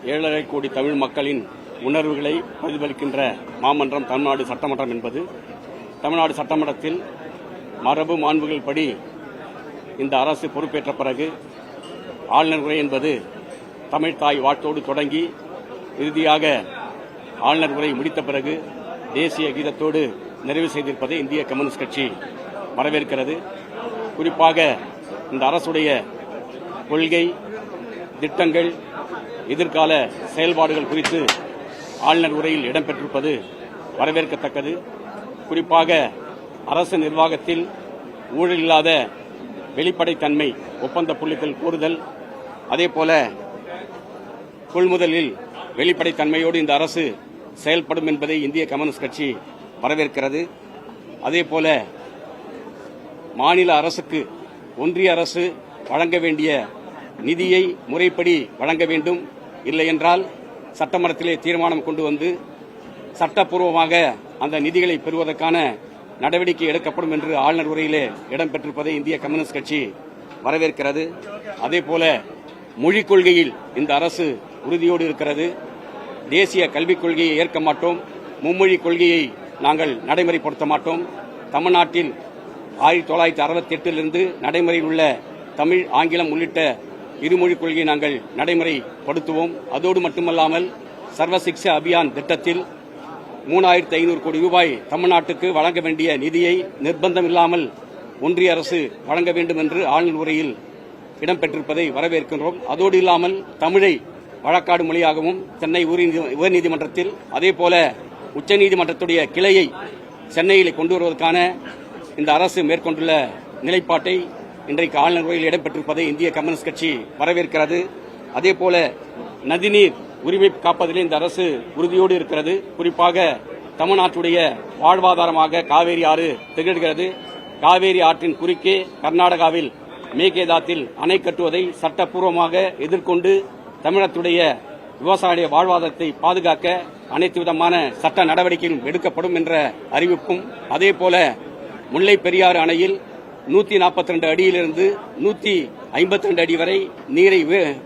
7.5 கோடி தமிழ் மக்களின் உணர்வுகளை பிரதிபலிக்கின்ற மாமன்றம் தமிழ்நாடு சட்டமன்றம் என்பது தமிழ்நாடு சட்டமன்றத்தில் மரபு மாண்புகள் படி இந்த அரசு பொறுப்பேற்ற பிறகு ஆளுநர் உரை என்பது தமிழ் தாய் வாழ்த்தோடு தொடங்கி இறுதியாக ஆளுநர் உரை முடித்த பிறகு தேசிய கீதத்தோடு நிறைவு செய்திருப்பதை இந்திய கம்யூனிஸ்ட் கட்சி வரவேற்கிறது. குறிப்பாக இந்த அரசுடைய கொள்கை, திட்டங்கள், எதிர்கால செயல்பாடுகள் குறித்து ஆளுநர் உரையில் இடம்பெற்றிருப்பது வரவேற்கத்தக்கது. குறிப்பாக அரசு நிர்வாகத்தில் ஊழல் இல்லாத வெளிப்படைத்தன்மை, ஒப்பந்த புள்ளிகள் கூறுதல், அதேபோல கொள்முதலில் வெளிப்படைத்தன்மையோடு இந்த அரசு செயல்படும் என்பதை இந்திய கம்யூனிஸ்ட் கட்சி வரவேற்கிறது. அதேபோல மாநில அரசுக்கு ஒன்றிய அரசு வழங்க வேண்டிய நிதியை முறைப்படி வழங்க வேண்டும். இல்லையென்றால் சட்டமன்றத்திலே தீர்மானம் கொண்டு வந்து சட்டப்பூர்வமாக அந்த நிதிகளை பெறுவதற்கான நடவடிக்கை எடுக்கப்படும் என்று ஆளுநர் உரையிலே இடம்பெற்றிருப்பதை இந்திய கம்யூனிஸ்ட் கட்சி வரவேற்கிறது. அதேபோல மொழிக் கொள்கையில் இந்த அரசு உறுதியோடு இருக்கிறது. தேசிய கல்விக் கொள்கையை ஏற்க மாட்டோம், மும்மொழிக் கொள்கையை நாங்கள் நடைமுறைப்படுத்த மாட்டோம். தமிழ்நாட்டில் 1968 நடைமுறையில் உள்ள தமிழ், ஆங்கிலம் உள்ளிட்ட இருமொழிக் கொள்கையை நாங்கள் நடைமுறைப்படுத்துவோம். அதோடு மட்டுமல்லாமல் சர்வ சிக்ஷா அபியான் திட்டத்தில் 3500 கோடி ரூபாய் தமிழ்நாட்டுக்கு வழங்க வேண்டிய நிதியை நிர்பந்தம் இல்லாமல் ஒன்றிய அரசு வழங்க வேண்டும் என்று ஆளுநர் உரையில் இடம்பெற்றிருப்பதை வரவேற்கின்றோம். அதோடு இல்லாமல் தமிழை வழக்காடு மொழியாகவும் சென்னை உயர்நீதிமன்றத்தில், அதேபோல உச்சநீதிமன்றத்துடைய கிளையை சென்னையில் கொண்டு வருவதற்கான இந்த அரசு மேற்கொண்டுள்ள நிலைப்பாட்டை இன்றைக்கு ஆளுநர் உரையில் இடம்பெற்றிருப்பதை இந்திய கம்யூனிஸ்ட் கட்சி வரவேற்கிறது. அதேபோல நதிநீர் உரிமை காப்பதிலே இந்த அரசு உறுதியோடு இருக்கிறது. குறிப்பாக தமிழ்நாட்டுடைய வாழ்வாதாரமாக காவேரி ஆறு திகழ்கிறது. காவேரி ஆற்றின் குறுக்கே கர்நாடகாவில் மேகேதாத்தில் அணை கட்டுவதை சட்டப்பூர்வமாக எதிர்கொண்டு தமிழகத்துடைய விவசாயிகளுடைய வாழ்வாதாரத்தை பாதுகாக்க அனைத்து விதமான சட்ட நடவடிக்கைகளும் எடுக்கப்படும் என்ற அறிவிப்பும், அதேபோல முல்லை பெரியாறு அணையில் 142 அடியிலிருந்து 152 அடி வரை நீரை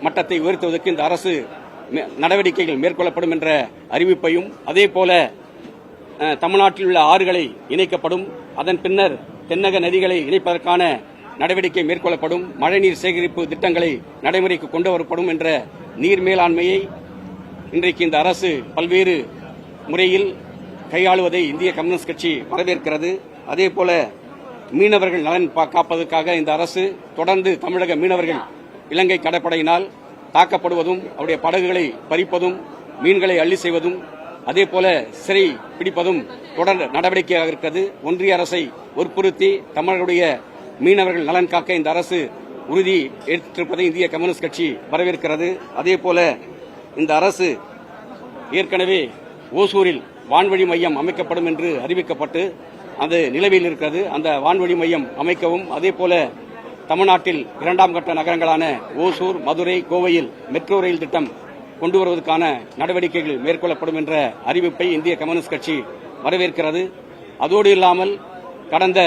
மட்டத்தை உயர்த்துவதற்கு இந்த அரசு நடவடிக்கைகள் மேற்கொள்ளப்படும் என்ற அறிவிப்பையும், அதேபோல தமிழ்நாட்டில் உள்ள ஆறுகளை இணைக்கப்படும், அதன் பின்னர் தென்னக நதிகளை இணைப்பதற்கான நடவடிக்கை மேற்கொள்ளப்படும், மழைநீர் சேகரிப்பு திட்டங்களை நடைமுறைக்கு கொண்டு வரப்படும் என்ற நீர் மேலாண்மையை இன்றைக்கு இந்த அரசு பல்வேறு முறையில் கையாளுவதை இந்திய கம்யூனிஸ்ட் கட்சி வரவேற்கிறது. அதேபோல மீனவர்கள் நலன் காப்பதற்காக இந்த அரசு தொடர்ந்து தமிழக மீனவர்கள் இலங்கை கடற்படையினால் தாக்கப்படுவதும், அவருடைய படகுகளை பறிப்பதும், மீன்களை அள்ளி செய்வதும், அதேபோல சிறை பிடிப்பதும் தொடர் நடவடிக்கையாக இருக்கிறது. ஒன்றிய அரசை வற்புறுத்தி தமிழர்களுடைய மீனவர்கள் நலன் காக்க இந்த அரசு உறுதி ஏற்றிருப்பதை இந்திய கம்யூனிஸ்ட் கட்சி வரவேற்கிறது. அதேபோல இந்த அரசு ஏற்கனவே ஓசூரில் வான்வழி மையம் அமைக்கப்படும் என்று அறிவிக்கப்பட்டு அது நிலவில் இருக்கிறது. அந்த வான்வழி மையம் அமைக்கவும், அதேபோல தமிழ்நாட்டில் 2ஆம் கட்ட நகரங்களான ஓசூர், மதுரை, கோவையில் மெட்ரோ ரயில் திட்டம் கொண்டு வருவதற்கான நடவடிக்கைகள் மேற்கொள்ளப்படும் என்ற அறிவிப்பை இந்திய கம்யூனிஸ்ட் கட்சி வரவேற்கிறது. அதோடு இல்லாமல் கடந்த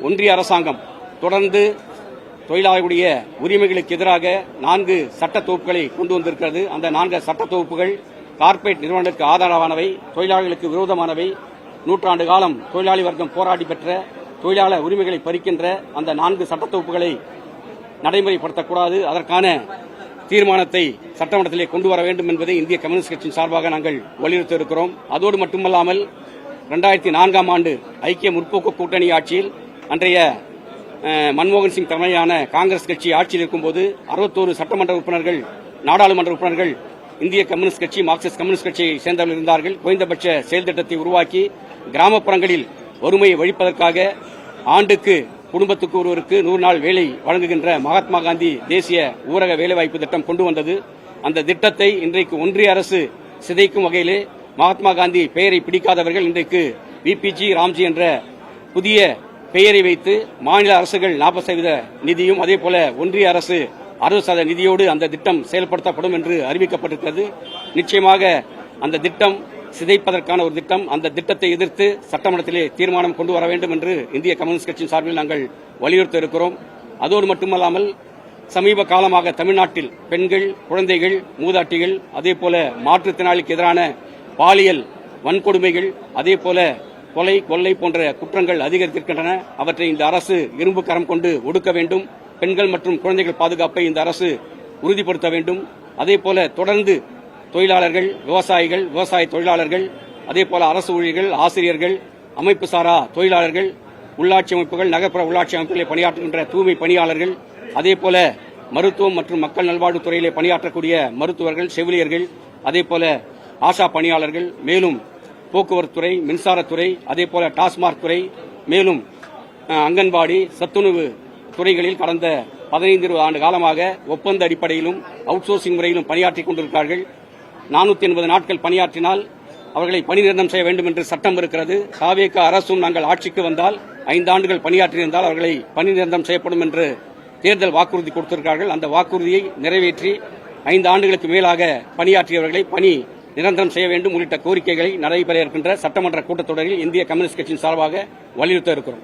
ஒன்றிய அரசாங்கம் தொடர்ந்து தொழிலாளர்களுடைய உரிமைகளுக்கு எதிராக 4 சட்ட தொகுப்புகளை கொண்டு வந்திருக்கிறது. அந்த 4 சட்ட தொகுப்புகள் கார்ப்பரேட் நிறுவனங்களுக்கு ஆதரவானவை, தொழிலாளர்களுக்கு விரோதமானவை, 100 ஆண்டு காலம் தொழிலாளி வர்க்கம் போராடி பெற்ற தொழிலாளர் உரிமைகளை பறிக்கின்ற அந்த 4 சட்ட தொகுப்புகளை நடைமுறைப்படுத்தக்கூடாது. அதற்கான தீர்மானத்தை சட்டமன்றத்திலே கொண்டு வர வேண்டும் என்பதை இந்திய கம்யூனிஸ்ட் கட்சியின் சார்பாக நாங்கள் வலியுறுத்தி இருக்கிறோம். அதோடு மட்டுமல்லாமல் 2004ஆம் ஆண்டு ஐக்கிய முற்போக்கு கூட்டணி ஆட்சியில் அன்றைய மன்மோகன் சிங் தலைமையிலான காங்கிரஸ் கட்சி ஆட்சியில் இருக்கும்போது 61 சட்டமன்ற உறுப்பினர்கள், நாடாளுமன்ற உறுப்பினர்கள் இந்திய கம்யூனிஸ்ட் கட்சி, மார்க்சிஸ்ட் கம்யூனிஸ்ட் கட்சியை சேர்ந்தவர்கள் இருந்தார்கள். குறைந்தபட்ச செயல் திட்டத்தை உருவாக்கி கிராமப்புறங்களில் வறுமையை ஒழிப்பதற்காக ஆண்டுக்கு குடும்பத்துக்கு ஒருவருக்கு 100 நாள் வேலை வழங்குகின்ற மகாத்மா காந்தி தேசிய ஊரக வேலைவாய்ப்பு திட்டம் கொண்டு வந்தது. அந்த திட்டத்தை இன்றைக்கு ஒன்றிய அரசு சிதைக்கும் வகையிலே மகாத்மா காந்தி பெயரை பிடிக்காதவர்கள் இன்றைக்கு விபிஜி ராம்ஜி என்ற புதிய பெயரை வைத்து மாநில அரசுகள் 40% நிதியும், அதேபோல ஒன்றிய அரசு 60% நிதியோடு அந்த திட்டம் செயல்படுத்தப்படும் என்று அறிவிக்கப்பட்டிருக்கிறது. நிச்சயமாக அந்த திட்டம் சிதைப்பதற்கான ஒரு திட்டம். அந்த திட்டத்தை எதிர்த்து சட்டமன்றத்திலே தீர்மானம் கொண்டு வர வேண்டும் என்று இந்திய கம்யூனிஸ்ட் கட்சியின் சார்பில் நாங்கள் வலியுறுத்த இருக்கிறோம். அதோடு மட்டுமல்லாமல் சமீப காலமாக தமிழ்நாட்டில் பெண்கள், குழந்தைகள், மூதாட்டிகள், அதேபோல மாற்றுத்திறனாளிக்கு எதிரான பாலியல் வன்கொடுமைகள், அதேபோல கொலை, கொள்ளை போன்ற குற்றங்கள் அதிகரித்திருக்கின்றன. அவற்றை இந்த அரசு இரும்பு கரம் கொண்டு ஒடுக்க வேண்டும். பெண்கள் மற்றும் குழந்தைகள் பாதுகாப்பை இந்த அரசு உறுதிப்படுத்த வேண்டும். அதேபோல தொடர்ந்து தொழிலாளர்கள், விவசாயிகள், விவசாய தொழிலாளர்கள், அதேபோல அரசு ஊழியர்கள், ஆசிரியர்கள், அமைப்பு சாரா தொழிலாளர்கள், உள்ளாட்சி அமைப்புகள், நகர்ப்புற உள்ளாட்சி அமைப்புகளில் பணியாற்றுகின்ற தூய்மை பணியாளர்கள், அதேபோல மருத்துவம் மற்றும் மக்கள் நல்வாழ்வுத்துறையிலே பணியாற்றக்கூடிய மருத்துவர்கள், செவிலியர்கள், அதேபோல ஆஷா பணியாளர்கள், மேலும் போக்குவரத்துறை, மின்சாரத்துறை, அதேபோல டாஸ்மாக் துறை, மேலும் அங்கன்வாடி, சத்துணவு துறைகளில் கடந்த 15-20 ஆண்டு காலமாக ஒப்பந்த அடிப்படையிலும் அவுட் சோர்சிங் முறையிலும் பணியாற்றிக் கொண்டிருக்கிறார்கள். 480 நாட்கள் பணியாற்றினால் அவர்களை பணி நிரந்தரம் செய்ய வேண்டும் என்று சட்டம் இருக்கிறது. தாவேக அரசும் நாங்கள் ஆட்சிக்கு வந்தால் 5 ஆண்டுகள் பணியாற்றியிருந்தால் அவர்களை பணி நிரந்தரம் செய்யப்படும் என்று தேர்தல் வாக்குறுதி கொடுத்திருக்கிறார்கள். அந்த வாக்குறுதியை நிறைவேற்றி 5 ஆண்டுகளுக்கு மேலாக பணியாற்றியவர்களை பணி நிரந்தரம் செய்ய வேண்டும் உள்ளிட்ட கோரிக்கைகளை நடைபெற இருக்கின்ற சட்டமன்ற கூட்டத்தொடரில் இந்திய கம்யூனிஸ்ட் கட்சியின் சார்பாக வலியுறுத்த இருக்கிறோம்.